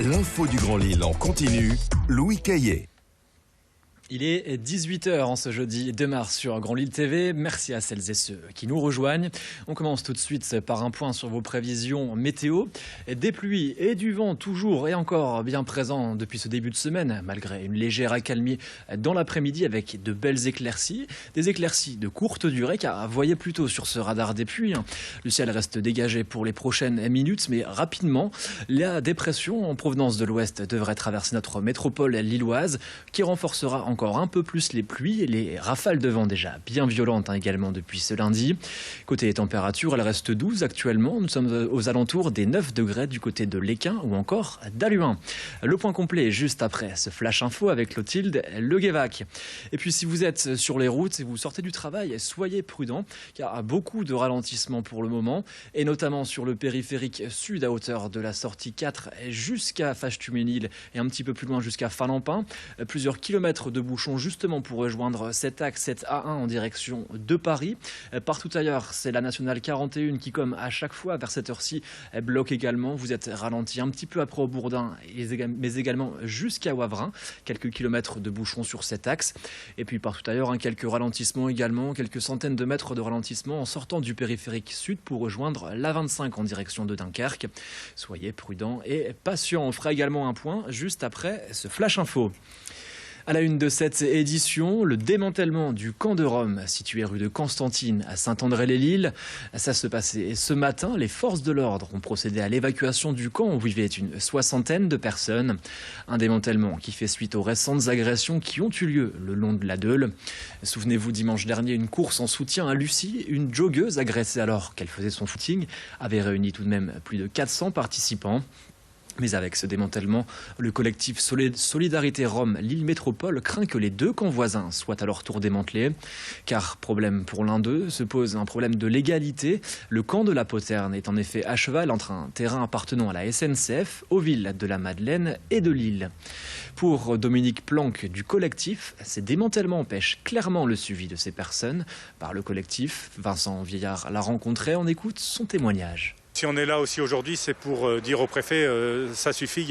L'info du Grand Lille en continu, Louis Caillet. Il est 18h en ce jeudi 2 mars sur Grand Lille TV. Merci à celles et ceux qui nous rejoignent. On commence tout de suite par un point sur vos prévisions météo. Des pluies et du vent toujours et encore bien présents depuis ce début de semaine, malgré une légère accalmie dans l'après-midi avec de belles éclaircies. Des éclaircies de courte durée, car voyez plutôt sur ce radar des pluies. Le ciel reste dégagé pour les prochaines minutes, mais rapidement, la dépression en provenance de l'ouest devrait traverser notre métropole lilloise, qui renforcera encore un peu plus les pluies et les rafales de vent déjà bien violentes également depuis ce lundi. Côté température, elle reste douce actuellement. Nous sommes aux alentours des 9 degrés du côté de l'Équin ou encore d'Halluin. Le point complet est juste après ce flash info avec Clotilde Leguévac. Et puis si vous êtes sur les routes et vous sortez du travail, soyez prudents car il y a beaucoup de ralentissements pour le moment et notamment sur le périphérique sud à hauteur de la sortie 4 jusqu'à Fâche-Tuménil et un petit peu plus loin jusqu'à Falampin. Plusieurs kilomètres de bouchons justement pour rejoindre cet axe, cette A1 en direction de Paris. Partout ailleurs, c'est la nationale 41 qui, comme à chaque fois vers cette heure-ci, bloque également. Vous êtes ralenti un petit peu après au Bourdin, mais également jusqu'à Wavrin. Quelques kilomètres de bouchons sur cet axe. Et puis partout ailleurs, quelques ralentissements également, quelques centaines de mètres de ralentissement en sortant du périphérique sud pour rejoindre la 25 en direction de Dunkerque. Soyez prudents et patients. On fera également un point juste après ce flash info. À la une de cette édition, le démantèlement du camp de Rome, situé rue de Constantine à Saint-André-les-Lilles. Ça se passait ce matin. Les forces de l'ordre ont procédé à l'évacuation du camp où vivaient une soixantaine de personnes. Un démantèlement qui fait suite aux récentes agressions qui ont eu lieu le long de la Deule. Souvenez-vous, dimanche dernier, une course en soutien à Lucie. Une joggeuse agressée alors qu'elle faisait son footing avait réuni tout de même plus de 400 participants. Mais avec ce démantèlement, le collectif Solidarité Rome Lille Métropole craint que les deux camps voisins soient à leur tour démantelés. Car problème pour l'un d'eux, se pose un problème de légalité. Le camp de la Poterne est en effet à cheval entre un terrain appartenant à la SNCF, aux villes de la Madeleine et de Lille. Pour Dominique Planck du collectif, ces démantèlements empêchent clairement le suivi de ces personnes. Par le collectif, Vincent Vieillard l'a rencontré, on écoute son témoignage. Si on est là aussi aujourd'hui, c'est pour dire au préfet, ça suffit.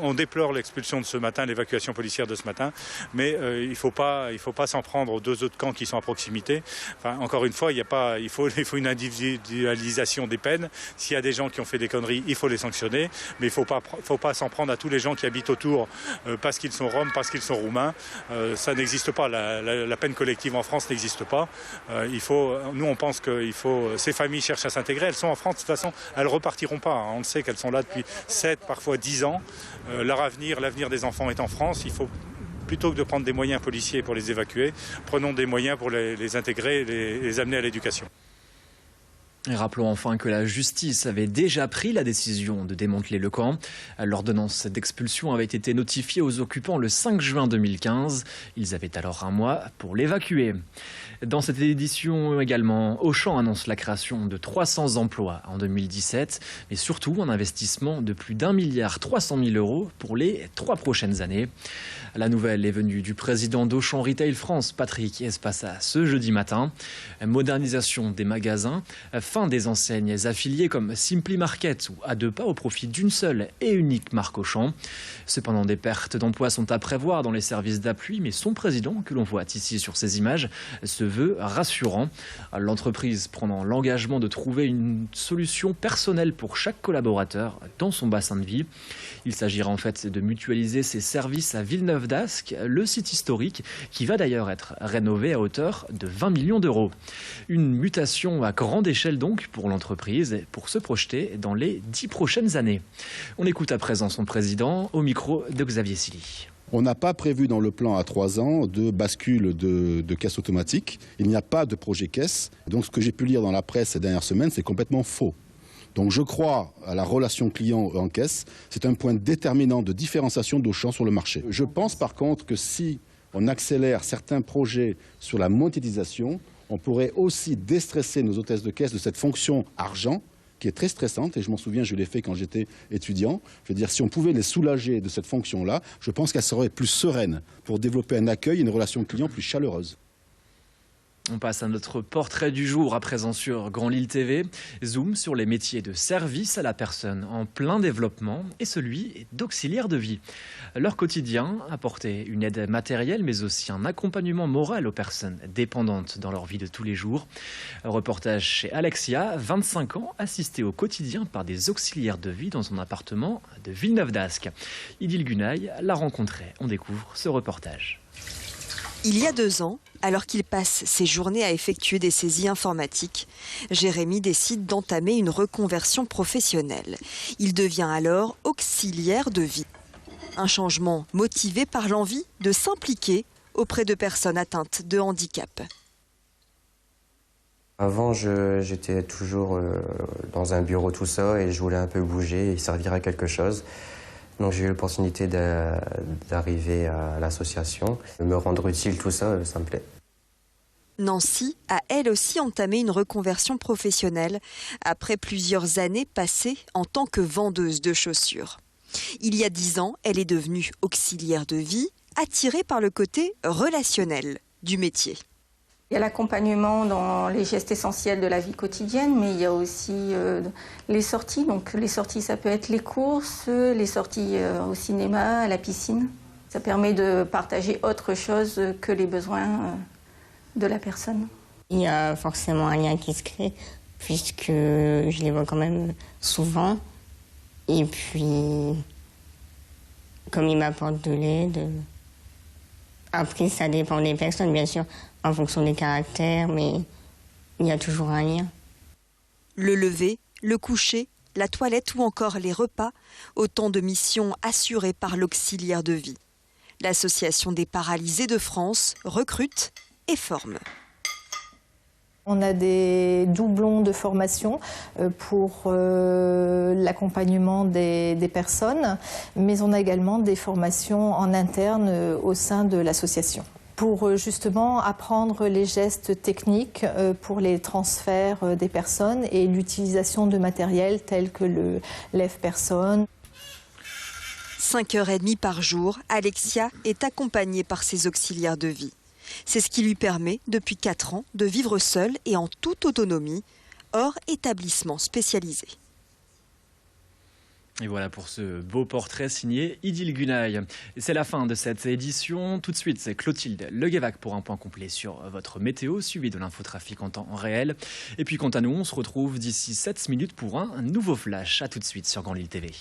On déplore l'expulsion de ce matin, l'évacuation policière de ce matin, mais il faut pas s'en prendre aux deux autres camps qui sont à proximité. Enfin, encore une fois, il faut une individualisation des peines. S'il y a des gens qui ont fait des conneries, il faut les sanctionner, mais il faut pas s'en prendre à tous les gens qui habitent autour parce qu'ils sont roms, parce qu'ils sont roumains. Ça n'existe pas. La peine collective en France n'existe pas. Nous, on pense que ces familles cherchent à s'intégrer. Elles sont en France de toute façon. Elles ne repartiront pas. On le sait qu'elles sont là depuis 7, parfois 10 ans. L'avenir des enfants est en France. Il faut, plutôt que de prendre des moyens policiers pour les évacuer, prenons des moyens pour les intégrer et les amener à l'éducation. Et rappelons enfin que la justice avait déjà pris la décision de démanteler le camp. L'ordonnance d'expulsion avait été notifiée aux occupants le 5 juin 2015. Ils avaient alors un mois pour l'évacuer. Dans cette édition également, Auchan annonce la création de 300 emplois en 2017, mais surtout un investissement de plus d'1,3 milliard € pour les 3 prochaines années. La nouvelle est venue du président d'Auchan Retail France, Patrick Espassa, ce jeudi matin. Modernisation des magasins, fin des enseignes affiliées comme Simply Market ou à 2 pas au profit d'une seule et unique marque Auchan. Cependant, des pertes d'emplois sont à prévoir dans les services d'appui, mais son président, que l'on voit ici sur ces images, se veut rassurant. L'entreprise prenant l'engagement de trouver une solution personnelle pour chaque collaborateur dans son bassin de vie. Il s'agira en fait de mutualiser ses services à Villeneuve d'Ascq, le site historique qui va d'ailleurs être rénové à hauteur de 20 millions €. Une mutation à grande échelle donc pour l'entreprise pour se projeter dans les 10 prochaines années. On écoute à présent son président au micro de Xavier Silly. On n'a pas prévu dans le plan à 3 ans de bascule de caisse automatique. Il n'y a pas de projet caisse. Donc ce que j'ai pu lire dans la presse ces dernières semaines, c'est complètement faux. Donc je crois à la relation client en caisse. C'est un point déterminant de différenciation d'Auchan sur le marché. Je pense par contre que si on accélère certains projets sur la monétisation, on pourrait aussi déstresser nos hôtesses de caisse de cette fonction argent qui est très stressante, et je m'en souviens, je l'ai fait quand j'étais étudiant. Je veux dire, si on pouvait les soulager de cette fonction-là, je pense qu'elle serait plus sereine pour développer un accueil et une relation client plus chaleureuse. On passe à notre portrait du jour à présent sur Grand Lille TV. Zoom sur les métiers de service à la personne en plein développement et celui d'auxiliaire de vie. Leur quotidien, apporter une aide matérielle mais aussi un accompagnement moral aux personnes dépendantes dans leur vie de tous les jours. Reportage chez Alexia, 25 ans, assistée au quotidien par des auxiliaires de vie dans son appartement de Villeneuve-d'Ascq. Idil Gunaï l'a rencontrée. On découvre ce reportage. Il y a 2 ans, alors qu'il passe ses journées à effectuer des saisies informatiques, Jérémy décide d'entamer une reconversion professionnelle. Il devient alors auxiliaire de vie. Un changement motivé par l'envie de s'impliquer auprès de personnes atteintes de handicap. Avant, j'étais toujours dans un bureau tout ça et je voulais un peu bouger et servir à quelque chose. Donc j'ai eu l'opportunité d'arriver à l'association, de me rendre utile, tout ça, ça me plaît. Nancy a elle aussi entamé une reconversion professionnelle après plusieurs années passées en tant que vendeuse de chaussures. Il y a 10 ans, elle est devenue auxiliaire de vie, attirée par le côté relationnel du métier. Il y a l'accompagnement dans les gestes essentiels de la vie quotidienne, mais il y a aussi les sorties. Donc les sorties, ça peut être les courses, les sorties au cinéma, à la piscine. Ça permet de partager autre chose que les besoins de la personne. Il y a forcément un lien qui se crée, puisque je les vois quand même souvent. Et puis, comme ils m'apportent de l'aide, après ça dépend des personnes, bien sûr, en fonction des caractères, mais il y a toujours un lien. Le lever, le coucher, la toilette ou encore les repas, autant de missions assurées par l'auxiliaire de vie. L'Association des paralysés de France recrute et forme. On a des doublons de formation pour l'accompagnement des personnes, mais on a également des formations en interne au sein de l'association, pour justement apprendre les gestes techniques pour les transferts des personnes et l'utilisation de matériel tel que le lève-personne. 5h30 par jour, Alexia est accompagnée par ses auxiliaires de vie. C'est ce qui lui permet, depuis 4 ans, de vivre seule et en toute autonomie, hors établissement spécialisé. Et voilà pour ce beau portrait signé Idil Gunaï. C'est la fin de cette édition. Tout de suite, c'est Clotilde Leguévac pour un point complet sur votre météo, suivi de l'infotrafic en temps réel. Et puis quant à nous, on se retrouve d'ici 7 minutes pour un nouveau flash. A tout de suite sur Grand Lille TV.